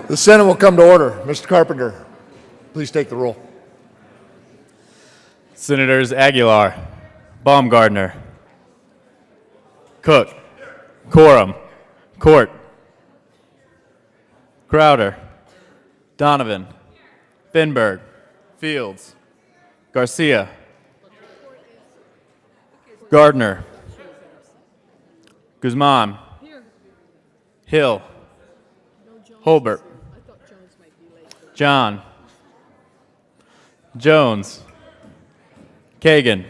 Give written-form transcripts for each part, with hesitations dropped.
The Senate will come to order. Mr. Carpenter, please take the roll. Senators Aguilar, Baumgardner, Cook, Quorum, Court, Crowder, Donovan, Finberg, Fields, Garcia, Gardner, Guzman, Hill, Holbert, John, Jones, Kagan,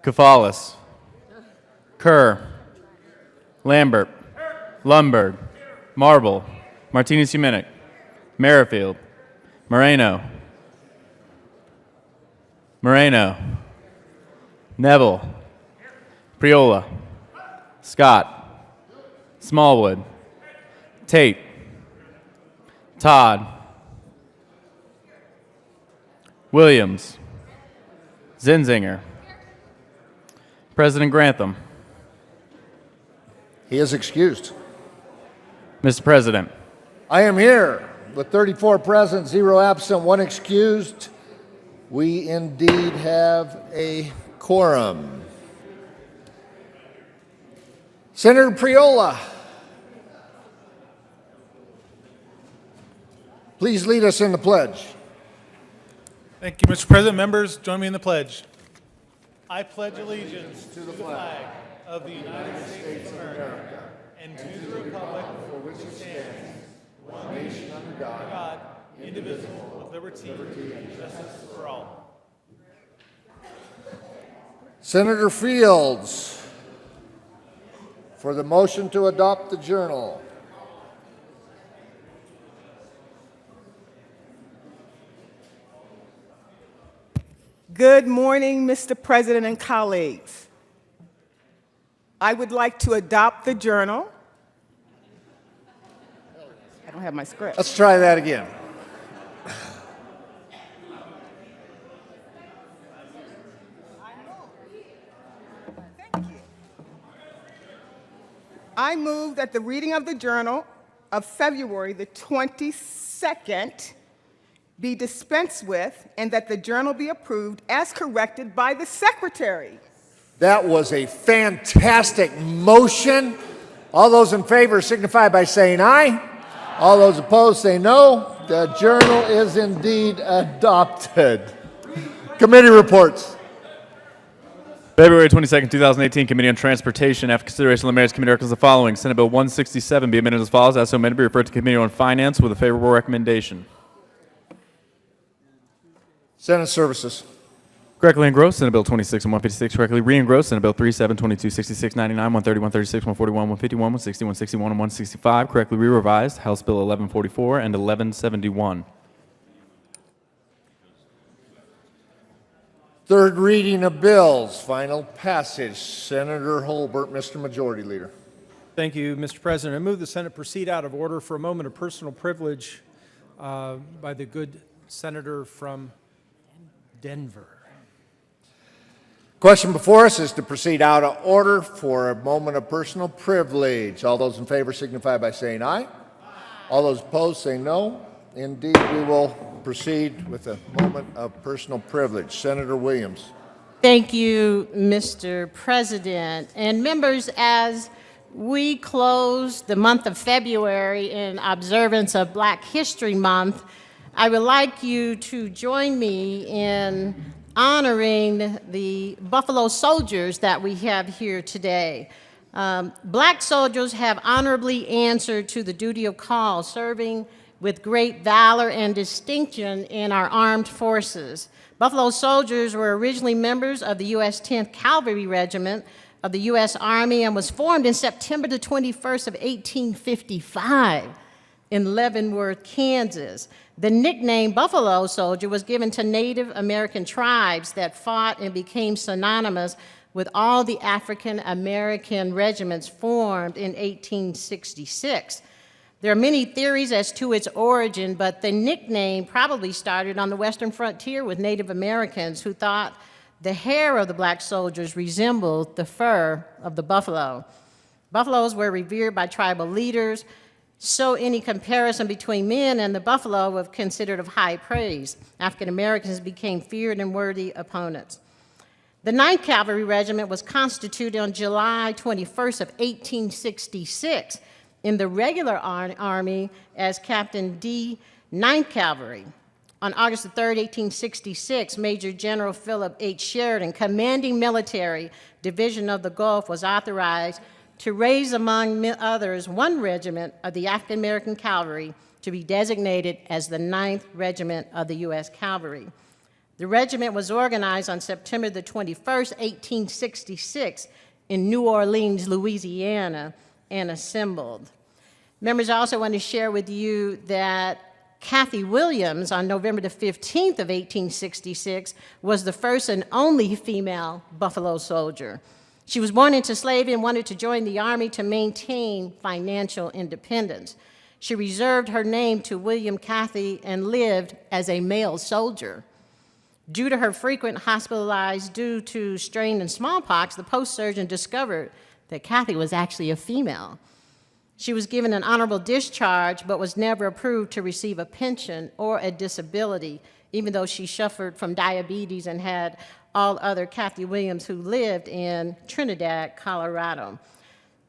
Kafalis, Kerr, Lambert, Lundberg, Marble, Martinez-Humenick, Merrifield, Moreno, Neville, Priola, Scott, Smallwood, Tate, Todd, Williams, Zinzinger, President Grantham. He is excused. Mr. President, I am here with 34 present, 0 absent, 1 excused. We indeed have a quorum. Senator Priola, please lead us in the pledge. Thank you, Mr. President. Members, join me in the pledge. I pledge allegiance to the flag of the United States of America and to the republic for which it stands, one nation under God, indivisible, with liberty and justice for all. Senator Fields, for the motion to adopt the journal. Good morning, Mr. President and colleagues. I would like to adopt the journal. I don't have my script. Let's try that again. I move that the reading of the journal of February the 22nd be dispensed with and that the journal be approved as corrected by the secretary. That was a fantastic motion. All those in favor signify by saying aye. All those opposed say no. The journal is indeed adopted. Committee reports. February 22nd, 2018, Committee on Transportation. After consideration of the Mayor's Committee articles, the following: Senate Bill 167 be amended as follows. As so amended, be referred to Committee on Finance with a favorable recommendation. Senate Services. Correctly engrossed, Senate Bill 26 and 156. Correctly re-engrossed, Senate Bill 37, 22, 66, 99, 130, 136, 141, 151, 160, 161, and 165. Correctly re-revised, House Bill 1144 and 1171. Third reading of bills. Final passage. Senator Holbert, Mr. Majority Leader. Thank you, Mr. President. I move the Senate proceed out of order for a moment of personal privilege by the good senator from Denver. Question before us is to proceed out of order for a moment of personal privilege. All those in favor signify by saying aye. All those opposed say no. Indeed, we will proceed with a moment of personal privilege. Senator Williams. Thank you, Mr. President. And members, as we close the month of February in observance of Black History Month, I would like you to join me in honoring the Buffalo Soldiers that we have here today. Black soldiers have honorably answered to the duty of call, serving with great valor and distinction in our armed forces. Buffalo Soldiers were originally members of the U.S. 10th Cavalry Regiment of the U.S. Army and was formed in September the 21st of 1855 in Leavenworth, Kansas. The nickname Buffalo Soldier was given to Native American tribes that fought and became synonymous with all the African American regiments formed in 1866. There are many theories as to its origin, but the nickname probably started on the Western frontier with Native Americans who thought the hair of the black soldiers resembled the fur of the buffalo. Buffaloes were revered by tribal leaders, So any comparison between men and the buffalo was considered of high praise. African Americans became feared and worthy opponents. The 9th Cavalry Regiment was constituted on July 21st of 1866 in the regular Army as Captain D. 9th Cavalry. On August 3, 1866, Major General Philip H. Sheridan, commanding military division of the Gulf, was authorized to raise, among others, one regiment of the African American Cavalry to be designated as the 9th Regiment of the U.S. Cavalry. The regiment was organized on September the 21st, 1866, in New Orleans, Louisiana, and assembled. Members, I also want to share with you that Kathy Williams, on November the 15th of 1866, was the first and only female Buffalo soldier. She was born into slavery and wanted to join the Army to maintain financial independence. She reserved her name to William Kathy and lived as a male soldier. Due to her frequent hospitalized due to strain and smallpox, the post surgeon discovered that Kathy was actually a female. She was given an honorable discharge, but was never approved to receive a pension or a disability, even though she suffered from diabetes and had all other Kathy Williams who lived in Trinidad, Colorado.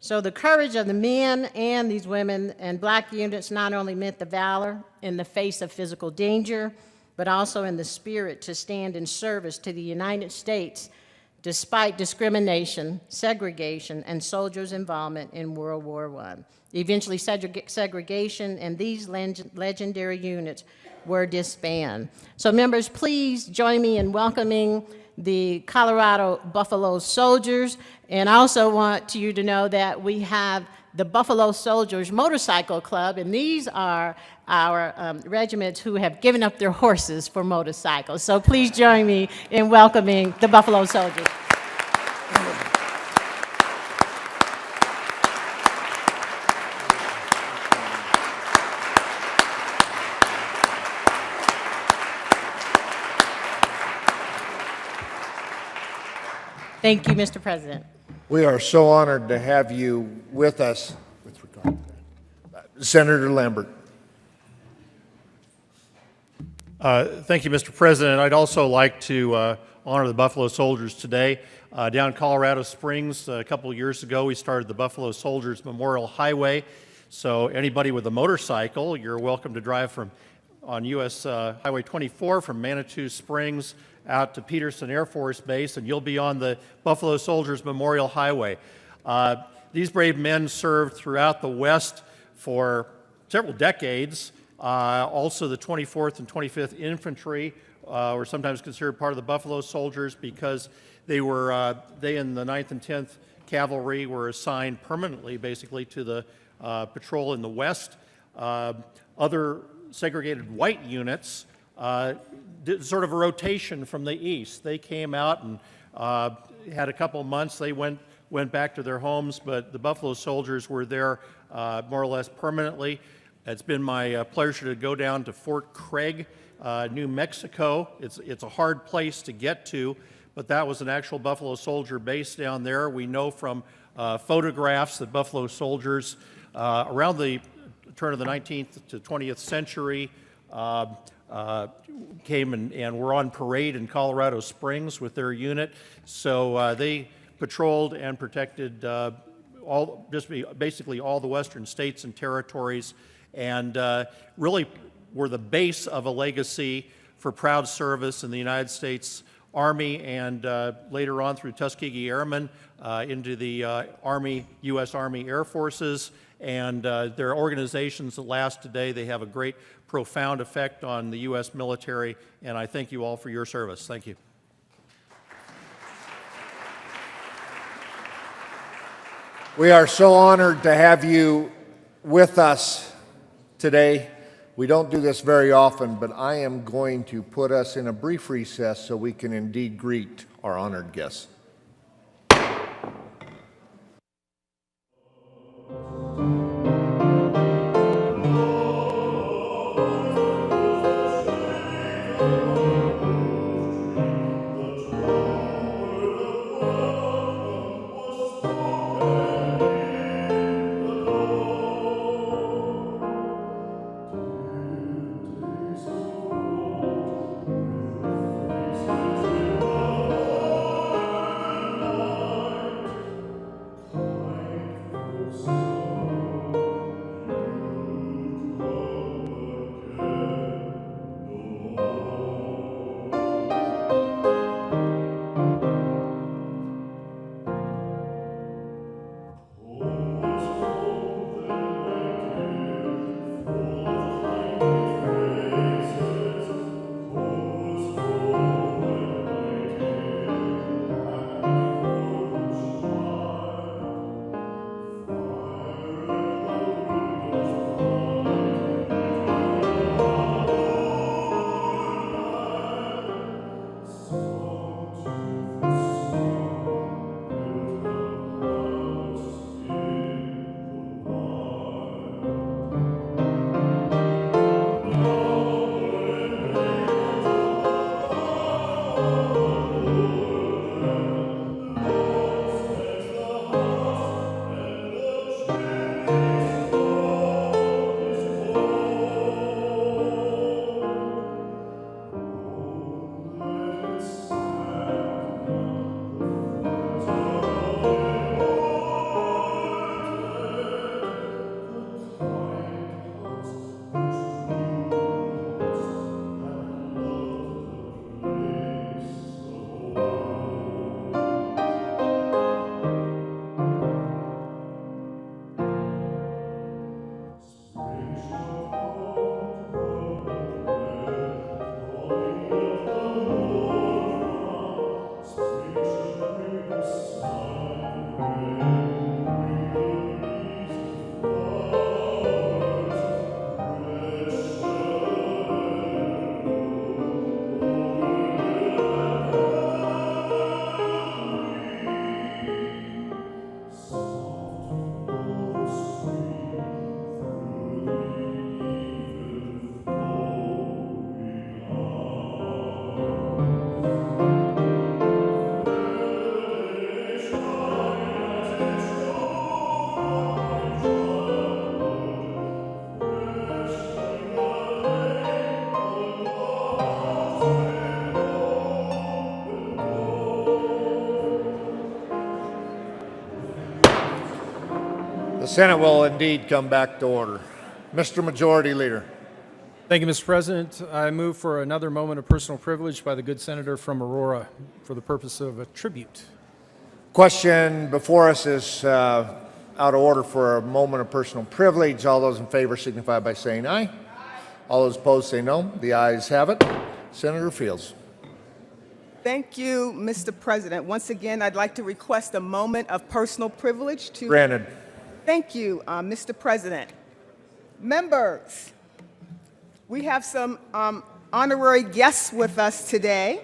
So the courage of the men and these women and black units not only meant the valor in the face of physical danger, but also in the spirit to stand in service to the United States despite discrimination, segregation, and soldiers' involvement in World War I. Eventually, segregation and these legendary units were disbanded. So members, please join me in welcoming the Colorado Buffalo Soldiers. And I also want you to know that we have the Buffalo Soldiers Motorcycle Club, and these are our regiments who have given up their horses for motorcycles. So please join me in welcoming the Buffalo Soldiers. Thank you, Mr. President. We are so honored to have you with us. With regard to that. Senator Lambert. Thank you, Mr. President. I'd also like to honor the Buffalo Soldiers today. Down in Colorado Springs, a couple of years ago, we started the Buffalo Soldiers Memorial Highway. So anybody with a motorcycle, you're welcome to drive on U.S. Highway 24 from Manitou Springs out to Peterson Air Force Base, and you'll be on the Buffalo Soldiers Memorial Highway. These brave men served throughout the West for several decades. Also, the 24th and 25th Infantry were sometimes considered part of the Buffalo Soldiers because they in the 9th and 10th Cavalry were assigned permanently, basically, to the patrol in the West. Other segregated white units did sort of a rotation from the East. They came out and had a couple of months. They went back to their homes, but the Buffalo Soldiers were there more or less permanently. It's been my pleasure to go down to Fort Craig, New Mexico. It's a hard place to get to, but that was an actual Buffalo Soldier base down there. We know from photographs that Buffalo Soldiers around the turn of the 19th to 20th century came and were on parade in Colorado Springs with their unit. So they patrolled and protected basically all the western states and territories, and really were the base of a legacy for proud service in the United States Army and later on through Tuskegee Airmen into the U.S. Army Air Forces. And their organizations that last today, they have a great, profound effect on the U.S. military, and I thank you all for your service. Thank you. We are so honored to have you with us today. We don't do this very often, but I am going to put us in a brief recess so we can indeed greet our honored guests. The Senate will indeed come back to order. Mr. Majority Leader. Thank you, Mr. President. I move for another moment of personal privilege by the good senator from Aurora for the purpose of a tribute. Question before us is out of order for a moment of personal privilege. All those in favor signify by saying aye. All those opposed say no. The ayes have it. Senator Fields. Thank you, Mr. President. Once again, I'd like to request a moment of personal privilege to... Granted. Thank you, Mr. President. Members, we have some honorary guests with us today,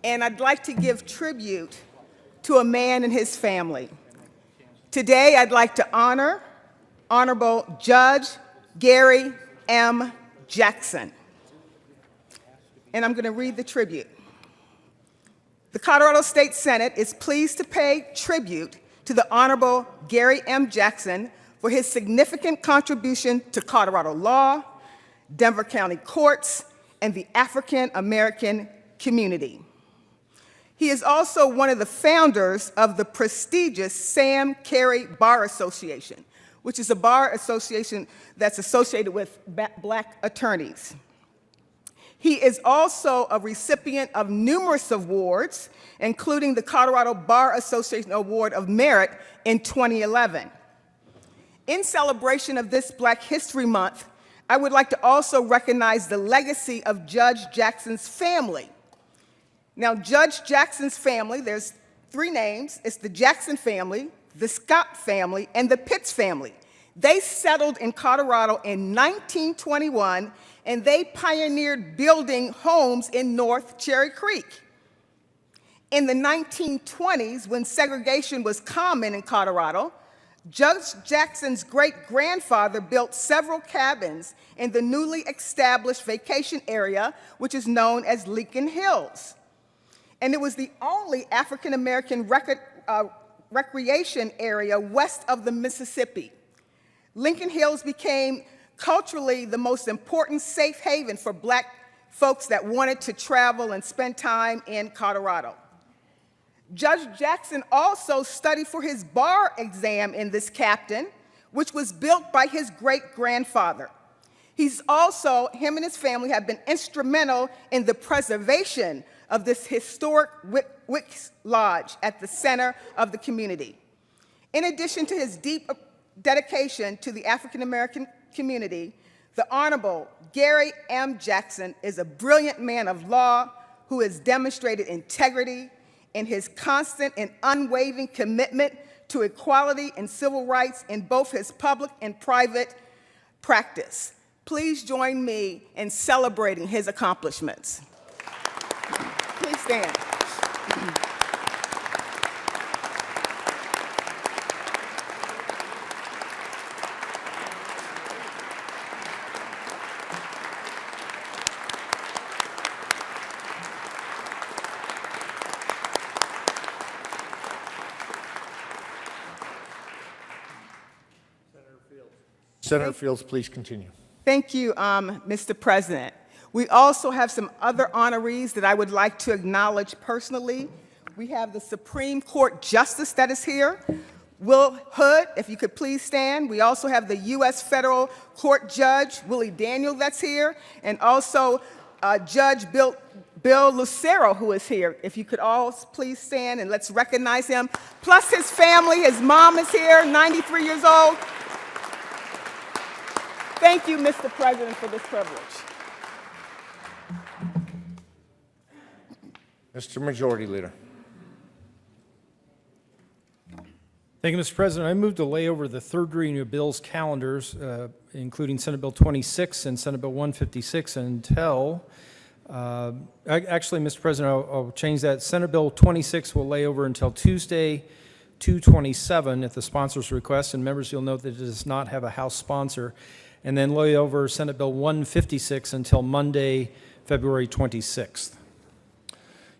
and I'd like to give tribute to a man and his family. Today, I'd like to honor Honorable Judge Gary M. Jackson. And I'm going to read the tribute. The Colorado State Senate is pleased to pay tribute to the Honorable Gary M. Jackson for his significant contribution to Colorado law, Denver County courts, and the African American community. He is also one of the founders of the prestigious Sam Carey Bar Association, which is a bar association that's associated with black attorneys. He is also a recipient of numerous awards, including the Colorado Bar Association Award of Merit in 2011. In celebration of this Black History Month, I would like to also recognize the legacy of Judge Jackson's family. Now, Judge Jackson's family, there's three names. It's the Jackson family, the Scott family, and the Pitts family. They settled in Colorado in 1921, and they pioneered building homes in North Cherry Creek. In the 1920s, when segregation was common in Colorado, Judge Jackson's great-grandfather built several cabins in the newly established vacation area, which is known as Lincoln Hills. And it was the only African-American recreation area west of the Mississippi. Lincoln Hills became culturally the most important safe haven for black folks that wanted to travel and spend time in Colorado. Judge Jackson also studied for his bar exam in this captain, which was built by his great-grandfather. He's also, him and his family have been instrumental in the preservation of this historic Wicks Lodge at the center of the community. In addition to his deep dedication to the African American community, the Honorable Gary M. Jackson is a brilliant man of law who has demonstrated integrity in his constant and unwavering commitment to equality and civil rights in both his public and private practice. Please join me in celebrating his accomplishments. Please stand. Senator Fields, please continue. Thank you, Mr. President. We also have some other honorees that I would like to acknowledge personally. We have the Supreme Court Justice that is here, Will Hood, if you could please stand. We also have the U.S. Federal Court Judge, Willie Daniel, that's here, and also Judge Bill Lucero, who is here. If you could all please stand and let's recognize him. Plus his family, his mom is here, 93 years old. Thank you, Mr. President, for this privilege. Mr. Majority Leader. Thank you, Mr. President. I move to lay over the third reading of bills calendars, including Senate Bill 26 and Senate Bill 156 until, actually, Mr. President, I'll change that. Senate Bill 26 will lay over until Tuesday, 2/27 at the sponsor's request, and members, you'll note that it does not have a House sponsor, and then lay over Senate Bill 156 until Monday, February 26th.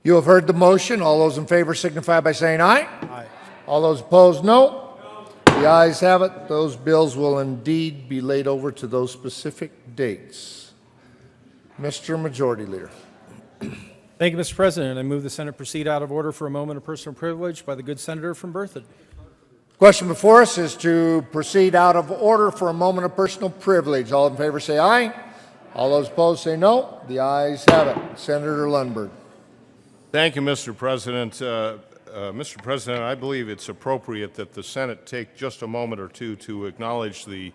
You have heard the motion. All those in favor signify by saying aye. Aye. All those opposed, no. The ayes have it. Those bills will indeed be laid over to those specific dates. Mr. Majority Leader. Thank you, Mr. President. I move the Senate proceed out of order for a moment of personal privilege by the good senator from Berthoud. Question before us is to proceed out of order for a moment of personal privilege. All in favor say aye. All those opposed say no. The ayes have it. Senator Lundberg. Thank you, Mr. President. Mr. President, I believe it's appropriate that the Senate take just a moment or two to acknowledge the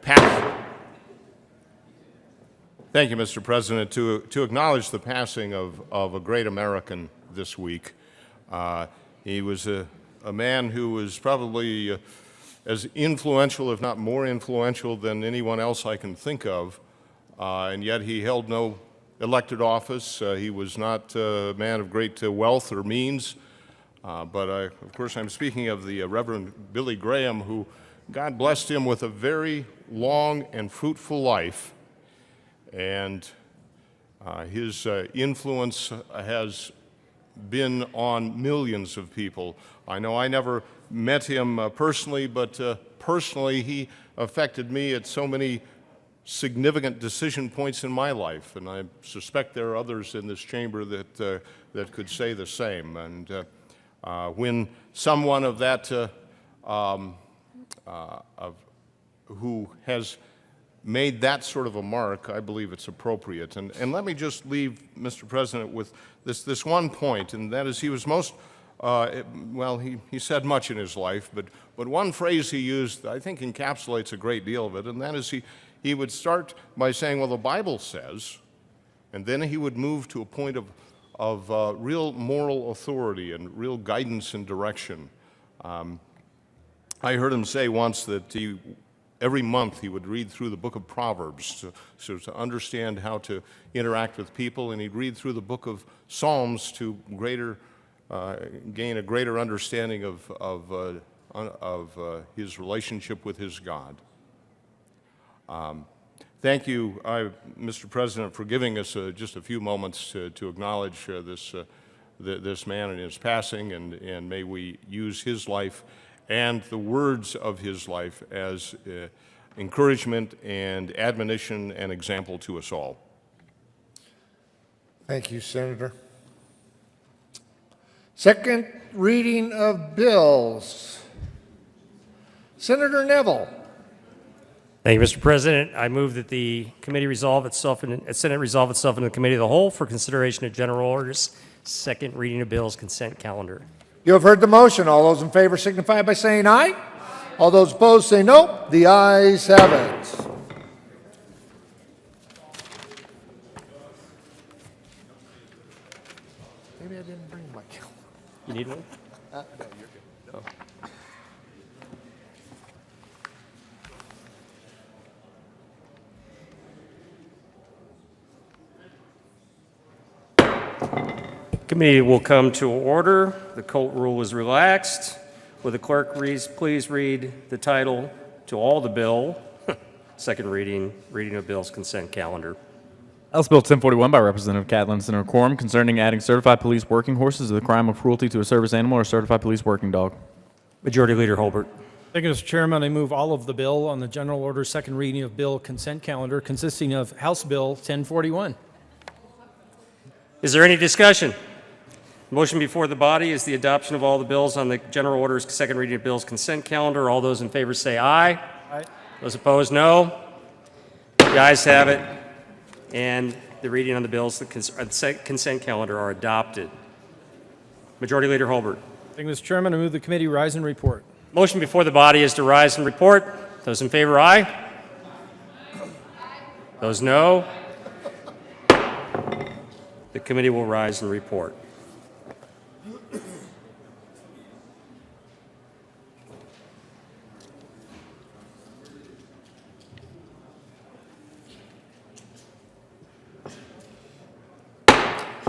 passing. Thank you, Mr. President. To acknowledge the passing of a great American this week. He was a man who was probably as influential, if not more influential, than anyone else I can think of, and yet he held no elected office. He was not a man of great wealth or means, but of course I'm speaking of the Reverend Billy Graham, who God blessed him with a very long and fruitful life, and his influence has been on millions of people. I know I never met him personally, but personally he affected me at so many significant decision points in my life, and I suspect there are others in this chamber that could say the same. And when someone of that who has made that sort of a mark, I believe it's appropriate. And let me just leave, Mr. President, with this one point, and that is he was most, well, he said much in his life, but one phrase he used I think encapsulates a great deal of it, and that is he would start by saying, well, the Bible says, and then he would move to a point of real moral authority and real guidance and direction. I heard him say once that every month he would read through the book of Proverbs to understand how to interact with people, and he'd read through the book of Psalms to gain a greater understanding of his relationship with his God. Thank you, Mr. President, for giving us just a few moments to acknowledge this man and his passing, and may we use his life and the words of his life as encouragement and admonition and example to us all. Thank you, Senator. Second reading of bills. Senator Neville. Thank you, Mr. President. I move that the committee resolve itself, Senate resolve itself into the committee of the whole for consideration of general orders, second reading of bills, consent calendar. You have heard the motion. All those in favor signify by saying aye. All those opposed say no. The ayes have it. Maybe I didn't bring my calendar. You need one? Committee will come to order. The Colt rule is relaxed. Will the clerk please read the title to all the bill? Second reading of bills, consent calendar. House Bill 1041 by Representative Catlin, Senator Quorum, concerning adding certified police working horses to the crime of cruelty to a service animal or certified police working dog. Majority Leader Holbert. Thank you, Mr. Chairman. I move all of the bill on the general order second reading of bill consent calendar consisting of House Bill 1041. Is there any discussion? The motion before the body is the adoption of all the bills on the general orders second reading of bills consent calendar. All those in favor say aye. Aye. Those opposed, no. The ayes have it, and the reading on the bills, the consent calendar, are adopted. Majority Leader Holbert. Thank you, Mr. Chairman. I move the committee rise and report. Motion before the body is to rise and report. Those in favor, aye. Those no. The committee will rise and report.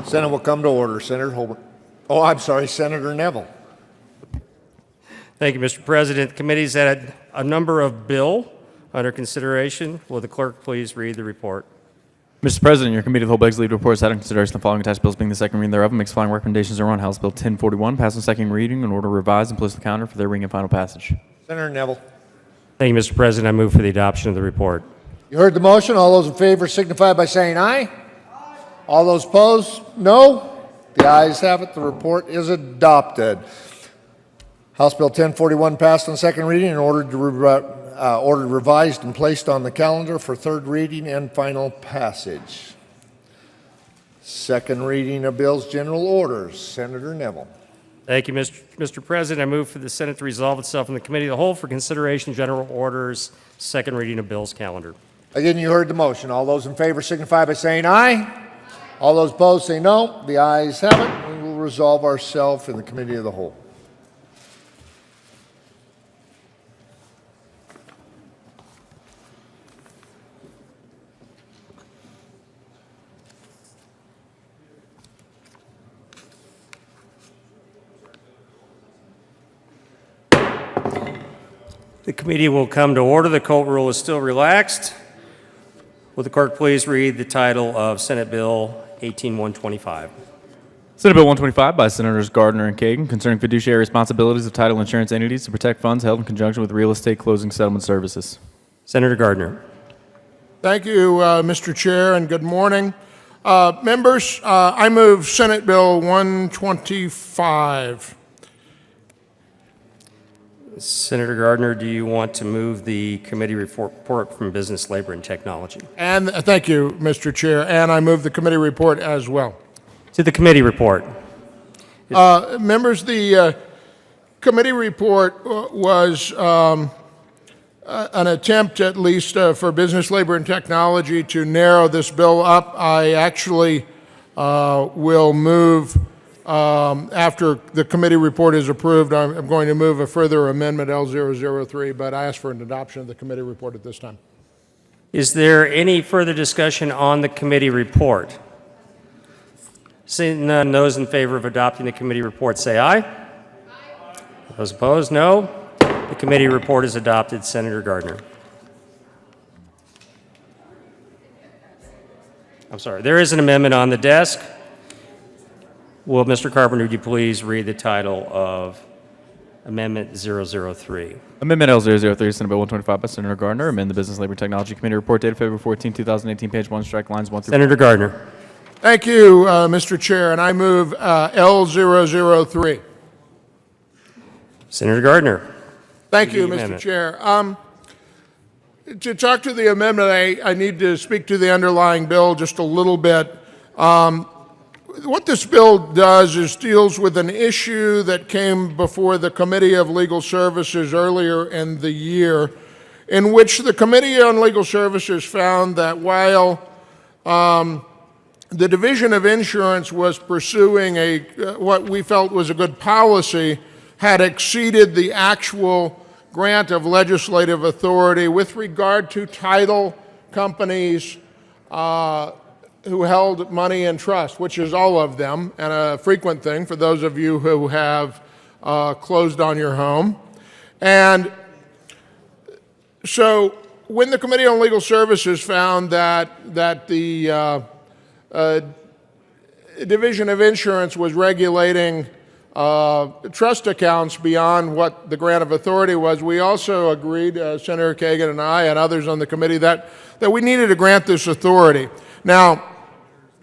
Senate will come to order. Senator Holbert. Oh, I'm sorry, Senator Neville. Thank you, Mr. President. The committee's had a number of bill under consideration. Will the clerk please read the report? Mr. President, your committee of the whole begs leave to report as having consideration the following attached bills being the second reading thereof and makes the following recommendations are on House Bill 1041, pass on second reading in order revised and place the calendar for their reading and final passage. Senator Neville. Thank you, Mr. President. I move for the adoption of the report. You heard the motion. All those in favor signify by saying aye. All those opposed, no. The ayes have it. The report is adopted. House Bill 1041 passed on second reading and ordered revised and placed on the calendar for third reading and final passage. Second reading of bills, general orders. Senator Neville. Thank you, Mr. President. I move for the Senate to resolve itself in the Committee of the Whole for consideration general orders, second reading of bills calendar. Again, you heard the motion. All those in favor signify by saying aye. All those opposed say no. The ayes have it. We will resolve ourselves in the Committee of the Whole. The committee will come to order. The Colt rule is still relaxed. Will the clerk please read the title of Senate Bill 18125? Senate Bill 125 by Senators Gardner and Kagan concerning fiduciary responsibilities of title insurance entities to protect funds held in conjunction with real estate closing settlement services. Senator Gardner. Thank you, Mr. Chair, and good morning. Members, I move Senate Bill 125. Senator Gardner, do you want to move the committee report from Business, Labor, and Technology? And thank you, Mr. Chair, and I move the committee report as well. To the committee report. Members, the committee report was an attempt, at least for Business, Labor, and Technology, to narrow this bill up. I actually will move, after the committee report is approved, I'm going to move a further amendment, L003, but I ask for an adoption of the committee report at this time. Is there any further discussion on the committee report? Seeing none, those in favor of adopting the committee report say aye. Aye. Those opposed, no. The committee report is adopted. Senator Gardner. I'm sorry, there is an amendment on the desk. Will Mr. Carpenter, would you please read the title of Amendment 003? Amendment L003, Senate Bill 125 by Senator Gardner. Amend the Business, Labor, and Technology Committee report dated February 14, 2018, page 1, strike lines 1 through 4. Senator Gardner. Thank you, Mr. Chair, and I move L003. Senator Gardner. Thank To you, the Mr. amendment. Chair. To talk to the amendment, I need to speak to the underlying bill just a little bit. What this bill does is deals with an issue that came before the Committee of Legal Services earlier in the year, in which the Committee on Legal Services found that while the Division of Insurance was pursuing what we felt was a good policy, had exceeded the actual grant of legislative authority with regard to title companies who held money in trust, which is all of them, and a frequent thing for those of you who have closed on your home. And so when the Committee on Legal Services found that the Division of Insurance was regulating trust accounts beyond what the grant of authority was, we also agreed, Senator Kagan and I and others on the committee, that we needed to grant this authority. Now,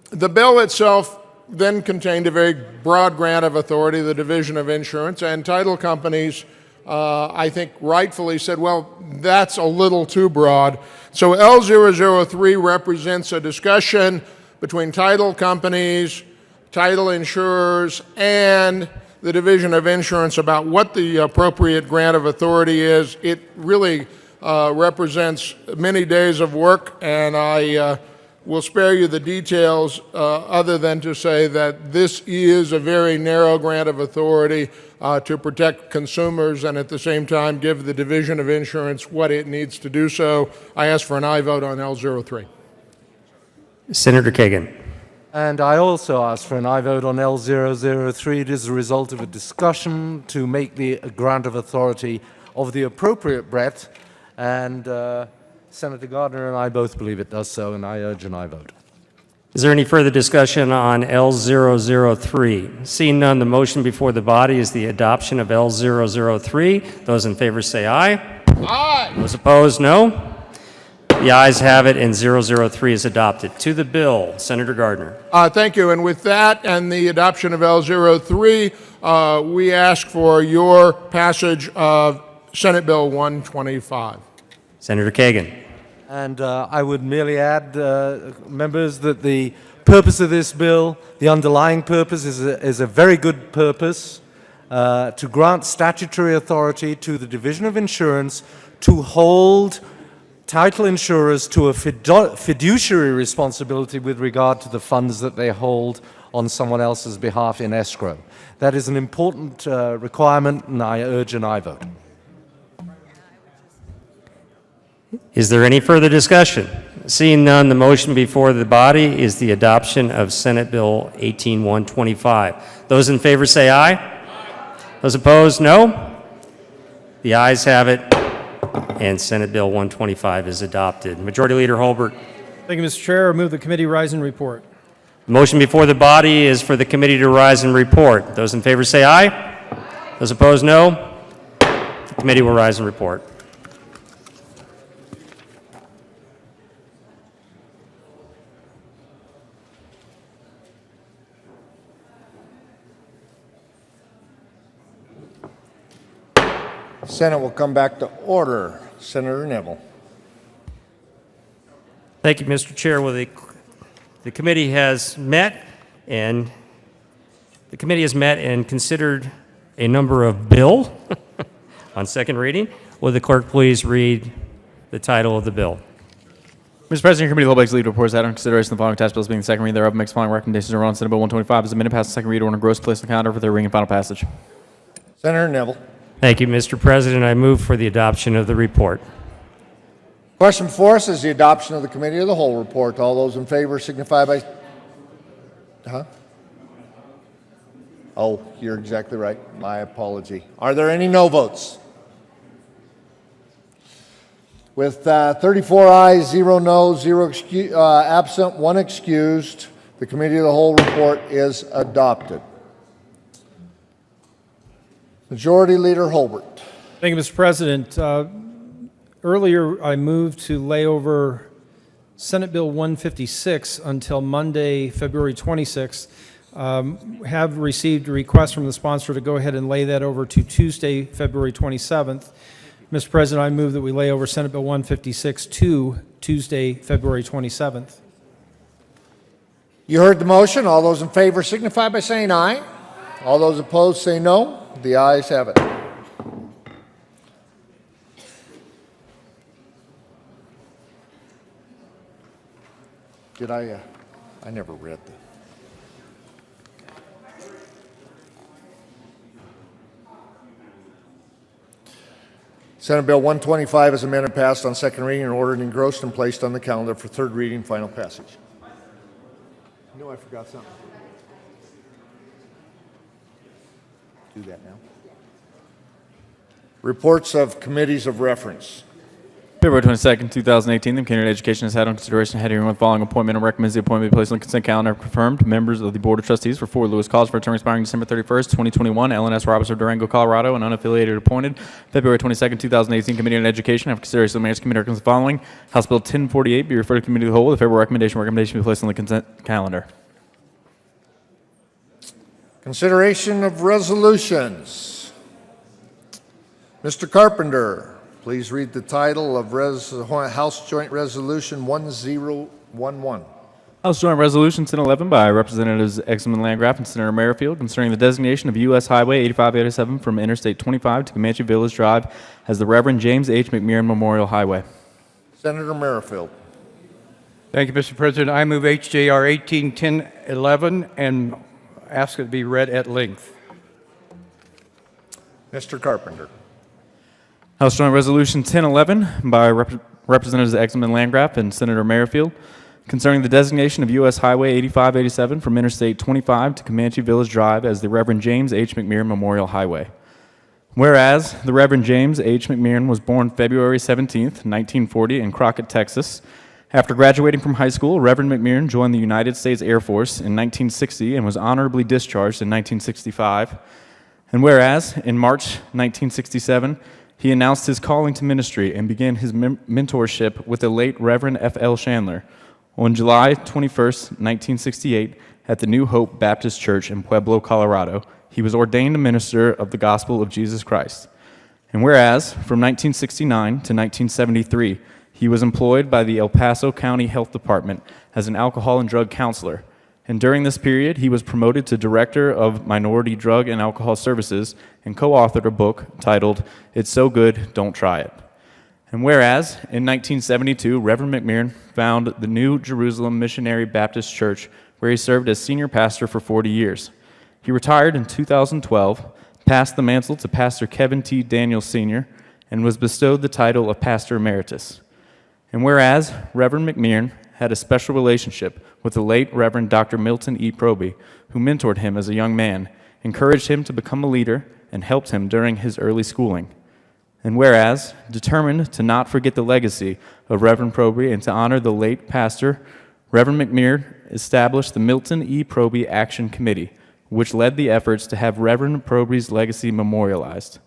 the bill itself then contained a very broad grant of authority, the Division of Insurance, and title companies, I think rightfully said, well, that's a little too broad. So L003 represents a discussion between title companies, title insurers, and the Division of Insurance about what the appropriate grant of authority is. It really represents many days of work, and I will spare you the details other than to say that this is a very narrow grant of authority to protect consumers and at the same time give the Division of Insurance what it needs to do so. I ask for an aye vote on L03. Senator Kagan. And I also ask for an aye vote on L003. It is a result of a discussion to make the grant of authority of the appropriate breadth, and Senator Gardner and I both believe it does so, and I urge an aye vote. Is there any further discussion on L003? Seeing none, the motion before the body is the adoption of L003. Those in favor say aye. Aye. Those opposed, no. The ayes have it, and 003 is adopted. To the bill, Senator Gardner. Thank you. And with that and the adoption of L03, we ask for your passage of Senate Bill 125. Senator Kagan. And I would merely add, members, that the purpose of this bill, the underlying purpose, is a very good purpose to grant statutory authority to the Division of Insurance to hold title insurers to a fiduciary responsibility with regard to the funds that they hold on someone else's behalf in escrow. That is an important requirement, and I urge an aye vote. Is there any further discussion? Seeing none, the motion before the body is the adoption of Senate Bill 18125. Those in favor say aye. Those opposed, no. The ayes have it, and Senate Bill 125 is adopted. Majority Leader Holbert. Thank you, Mr. Chair. I move the committee rise and report. The motion before the body is for the committee to rise and report. Those in favor say aye. Those opposed, no. The committee will rise and report. Senate will come back to order. Senator Neville. Thank you, Mr. Chair. Well, the committee has met and considered a number of bill on second reading. Will the clerk please read the title of the bill? Mr. President, your committee will begs leave to report that on consideration of the following tax bills being the second reading thereof makes the following recommendations are on Senate Bill 125 as amended, pass the second read, order engrossed, place on the calendar for their reading and final passage. Senator Neville. Thank you, Mr. President. I move for the adoption of the report. Question before us is the adoption of the Committee of the Whole report. All those in favor signify by... Oh, you're exactly right. My apology. Are there any no votes? With 34 ayes, 0 noes, 0 absent, 1 excused, the Committee of the Whole report is adopted. Majority Leader Holbert. Thank you, Mr. President. Earlier, I moved to lay over Senate Bill 156 until Monday, February 26th. Have received a request from the sponsor to go ahead and lay that over to Tuesday, February 27th. Mr. President, I move that we lay over Senate Bill 156 to Tuesday, February 27th. You heard the motion. All those in favor signify by saying aye. All those opposed say no. The ayes have it. Did I never read the... Senate Bill 125 is amended, passed on second reading, and ordered engrossed and placed on the calendar for third reading, final passage. I knew I forgot something. Do that now. Reports of committees of reference. February 22nd, 2018, the Committee on Education has had on consideration had hearing with following appointment and recommends the appointment be placed on the consent calendar. Confirmed members of the Board of Trustees for Fort Lewis College for a term expiring December 31st, 2021. LNS Roberts of Durango, Colorado, and unaffiliated appointed. February 22nd, 2018, Committee on Education have consideration of the Mayor's Committee recommends the following. House Bill 1048 be referred to Committee of the Whole with a favorable recommendation be placed on the consent calendar. Consideration of resolutions. Mr. Carpenter. Please read the title of House Joint Resolution 1011. House Joint Resolution 1011 by Representatives Exum and Landgraf and Senator Merrifield concerning the designation of U.S. Highway 8587 from Interstate 25 to Comanche Village Drive as the Reverend James H. McMeeran Memorial Highway. Senator Merrifield. Thank you, Mr. President. I move HJR 181011 and ask it to be read at length. Mr. Carpenter. House Joint Resolution 1011 by Representatives Exum and Landgraf and Senator Merrifield concerning the designation of U.S. Highway 8587 from Interstate 25 to Comanche Village Drive as the Reverend James H. McMeeran Memorial Highway. Whereas the Reverend James H. McMeeran was born February 17, 1940 in Crockett, Texas. After graduating from high school, Reverend McMeeran joined the United States Air Force in 1960 and was honorably discharged in 1965. And whereas in March 1967, he announced his calling to ministry and began his mentorship with the late Reverend F.L. Chandler. On July 21, 1968, at the New Hope Baptist Church in Pueblo, Colorado. He was ordained a minister of the gospel of Jesus Christ. And whereas, from 1969 to 1973, he was employed by the El Paso County Health Department as an alcohol and drug counselor. And during this period, he was promoted to Director of Minority Drug and Alcohol Services and co-authored a book titled, It's So Good, Don't Try It. And whereas, in 1972, Reverend McMeeran founded the New Jerusalem Missionary Baptist Church, where he served as senior pastor for 40 years. He retired in 2012, passed the mantle to Pastor Kevin T. Daniels Sr., and was bestowed the title of Pastor Emeritus. And whereas, Reverend McMeeran had a special relationship with the late Reverend Dr. Milton E. Proby, who mentored him as a young man, encouraged him to become a leader, and helped him during his early schooling. And whereas, determined to not forget the legacy of Reverend Proby and to honor the late pastor, Reverend McMeeran established the Milton E. Proby Action Committee, which led the efforts to have Reverend Proby's legacy memorialized.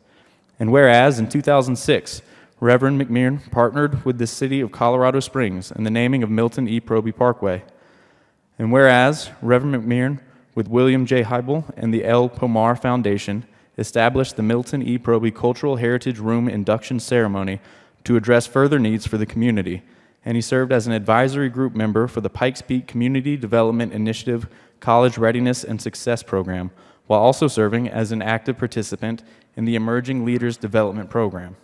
And whereas, in 2006, Reverend McMeeran partnered with the city of Colorado Springs in the naming of Milton E. Proby Parkway. And whereas, Reverend McMeeran, with William J. Hybel and the El Pomar Foundation, established the Milton E. Proby Cultural Heritage Room induction ceremony to address further needs for the community, and he served as an advisory group member for the Pikes Peak Community Development Initiative College Readiness and Success Program, while also serving as an active participant in the Emerging Leaders Development Program.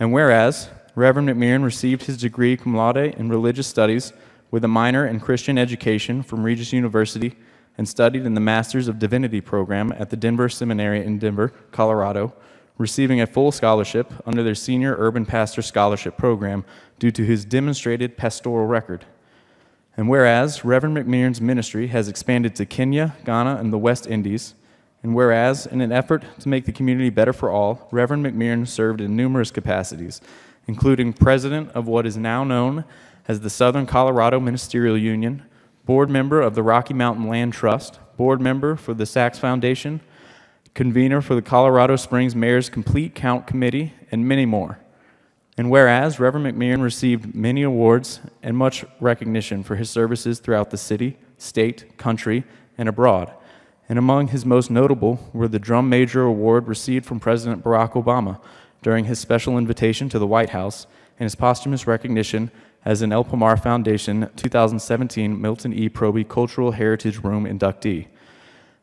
And whereas, Reverend McMeeran received his degree cum laude in religious studies with a minor in Christian education from Regis University and studied in the Masters of Divinity program at the Denver Seminary in Denver, Colorado, receiving a full scholarship under their Senior Urban Pastor Scholarship Program due to his demonstrated pastoral record. And whereas, Reverend McMeeran's ministry has expanded to Kenya, Ghana, and the West Indies, and whereas, in an effort to make the community better for all, Reverend McMeeran served in numerous capacities, including president of what is now known as the Southern Colorado Ministerial Union, board member of the Rocky Mountain Land Trust, board member for the Sachs Foundation, convener for the Colorado Springs Mayor's Complete Count Committee, and many more. And whereas, Reverend McMeeran received many awards and much recognition for his services throughout the city, state, country, and abroad. And among his most notable were the Drum Major Award received from President Barack Obama during his special invitation to the White House and his posthumous recognition as an El Pomar Foundation 2017 Milton E. Proby Cultural Heritage Room inductee.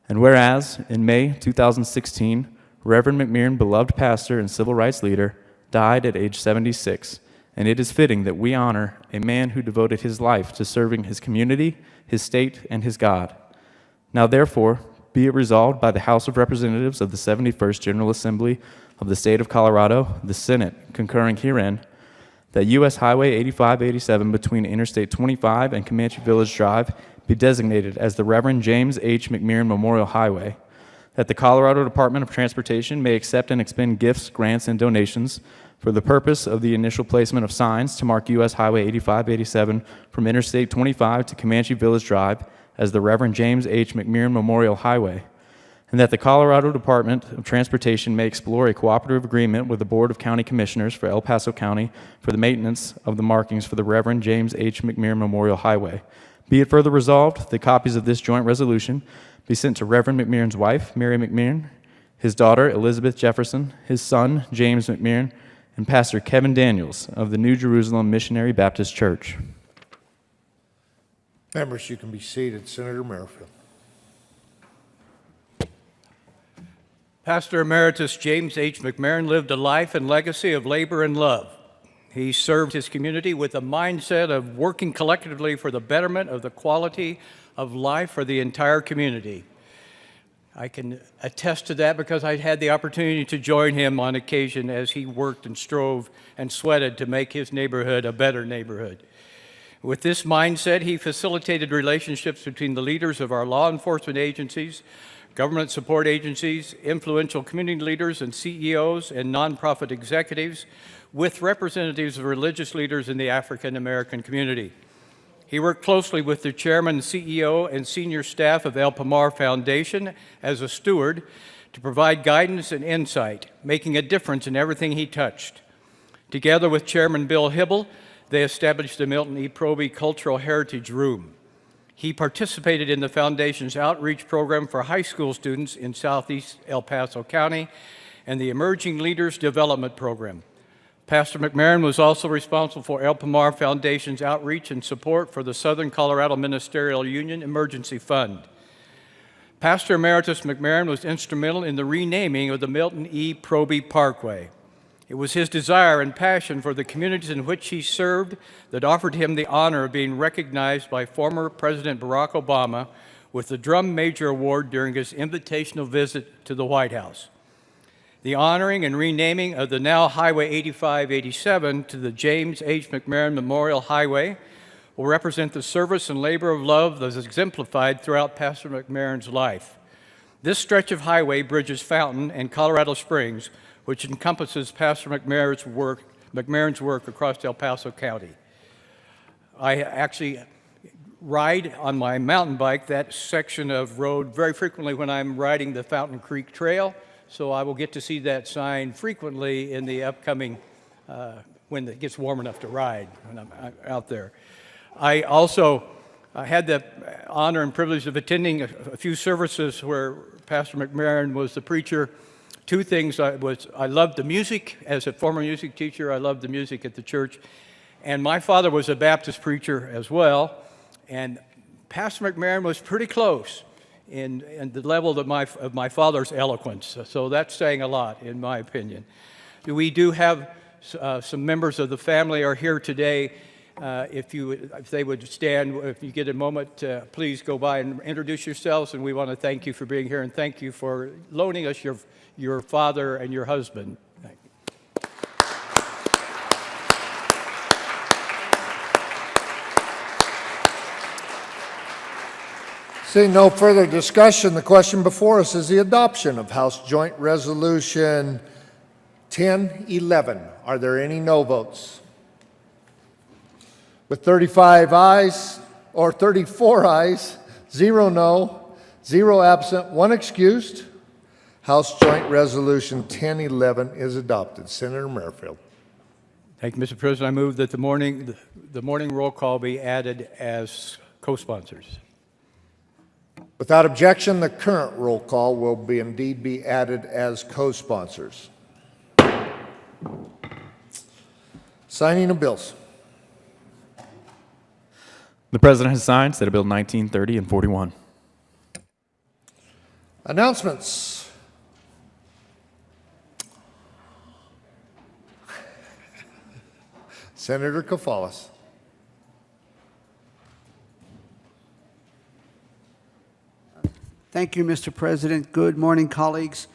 And whereas, in May 2016, Reverend McMeeran, beloved pastor and civil rights leader, died at age 76, and it is fitting that we honor a man who devoted his life to serving his community, his state, and his God. Now therefore, be it resolved by the House of Representatives of the 71st General Assembly of the State of Colorado, the Senate concurring herein, that U.S. Highway 8587 between Interstate 25 and Comanche Village Drive be designated as the Reverend James H. McMeeran Memorial Highway, that the Colorado Department of Transportation may accept and expend gifts, grants, and donations for the purpose of the initial placement of signs to mark U.S. Highway 8587 from Interstate 25 to Comanche Village Drive as the Reverend James H. McMeeran Memorial Highway, and that the Colorado Department of Transportation may explore a cooperative agreement with the Board of County Commissioners for El Paso County for the maintenance of the markings for the Reverend James H. McMeeran Memorial Highway. Be it further resolved, the copies of this joint resolution be sent to Reverend McMeeran's wife, Mary McMeeran, his daughter, Elizabeth Jefferson, his son, James McMeeran, and Pastor Kevin Daniels of the New Jerusalem Missionary Baptist Church. Members, you can be seated. Senator Merrifield. Pastor Emeritus James H. McMeeran lived a life and legacy of labor and love. He served his community with a mindset of working collectively for the betterment of the quality of life for the entire community. I can attest to that because I had the opportunity to join him on occasion as he worked and strove and sweated to make his neighborhood a better neighborhood. With this mindset, he facilitated relationships between the leaders of our law enforcement agencies, government support agencies, influential community leaders and CEOs and nonprofit executives with representatives of religious leaders in the African American community. He worked closely with the chairman, CEO, and senior staff of El Pomar Foundation as a steward to provide guidance and insight, making a difference in everything he touched. Together with Chairman Bill Hybel, they established the Milton E. Proby Cultural Heritage Room. He participated in the Foundation's outreach program for high school students in southeast El Paso County and the Emerging Leaders Development Program. Pastor McMahon was also responsible for El Pomar Foundation's outreach and support for the Southern Colorado Ministerial Union Emergency Fund. Pastor Emeritus McMahon was instrumental in the renaming of the Milton E. Proby Parkway. It was his desire and passion for the communities in which he served that offered him the honor of being recognized by former President Barack Obama with the Drum Major Award during his invitational visit to the White House. The honoring and renaming of the now Highway 8587 to the James H. McMahon Memorial Highway will represent the service and labor of love that was exemplified throughout Pastor McMahon's life. This stretch of highway bridges Fountain and Colorado Springs, which encompasses Pastor McMahon's work across El Paso County. I actually ride on my mountain bike that section of road very frequently when I'm riding the Fountain Creek Trail, so I will get to see that sign frequently in the upcoming, when it gets warm enough to ride when I'm out there. I also had the honor and privilege of attending a few services where Pastor McMahon was the preacher. Two things, I loved the music. As a former music teacher, I loved the music at the church. And my father was a Baptist preacher as well. And Pastor McMahon was pretty close in the level of my father's eloquence. So that's saying a lot, in my opinion. We do have some members of the family are here today. If they would stand, if you get a moment, please go by and introduce yourselves. And we want to thank you for being here and thank you for loaning us your father and your husband. Thank you. Seeing no further discussion, the question before us is the adoption of House Joint Resolution 1011. Are there any no votes? With 34 ayes, 0 no, 0 absent, 1 excused, House Joint Resolution 1011 is adopted. Senator Merrifield. Thank you, Mr. President. I move that the morning roll call be added as co-sponsors. Without objection, the current roll call will indeed be added as co-sponsors. Signing of bills. The President has signed Senate Bill 1930 and 41. Announcements. Senator Kafalis. Thank you, Mr. President. Good morning, colleagues.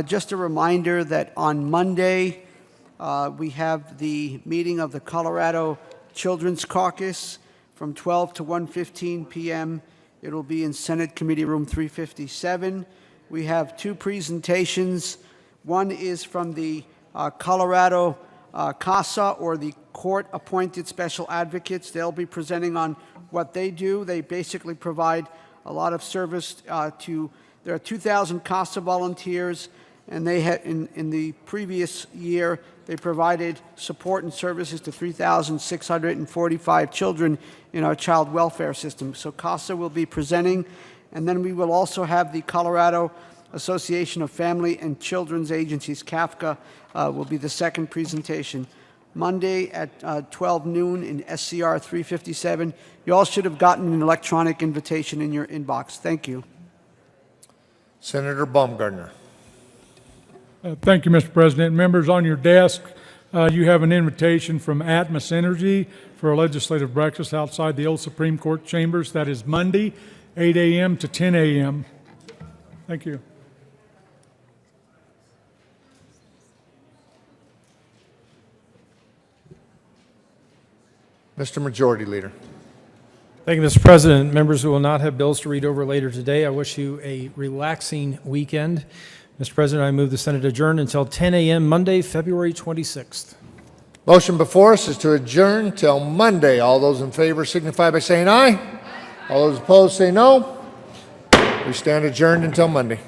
Just a reminder that on Monday, we have the meeting of the Colorado Children's Caucus from 12 to 1:15 p.m. It will be in Senate Committee Room 357. We have 2 presentations. One is from the Colorado CASA, or the Court-Appointed Special Advocates. They'll be presenting on what they do. They basically provide a lot of service there are 2,000 CASA volunteers, and they had in the previous year, they provided support and services to 3,645 children in our child welfare system. So CASA will be presenting, and then we will also have the Colorado Association of Family and Children's Agencies, CAFCA, will be the second presentation. Monday at 12 noon in SCR 357. You all should have gotten an electronic invitation in your inbox. Thank you. Senator Baumgartner. Thank you, Mr. President. Members, on your desk, you have an invitation from Atmos Energy for a legislative breakfast outside the old Supreme Court chambers. That is Monday, 8 a.m. to 10 a.m. Thank you. Mr. Majority Leader. Thank you, Mr. President. Members who will not have bills to read over later today, I wish you a relaxing weekend. Mr. President, I move the Senate adjourn until 10 a.m. Monday, February 26th. Motion before us is to adjourn till Monday. All those in favor signify by saying aye. All those opposed say no. We stand adjourned until Monday.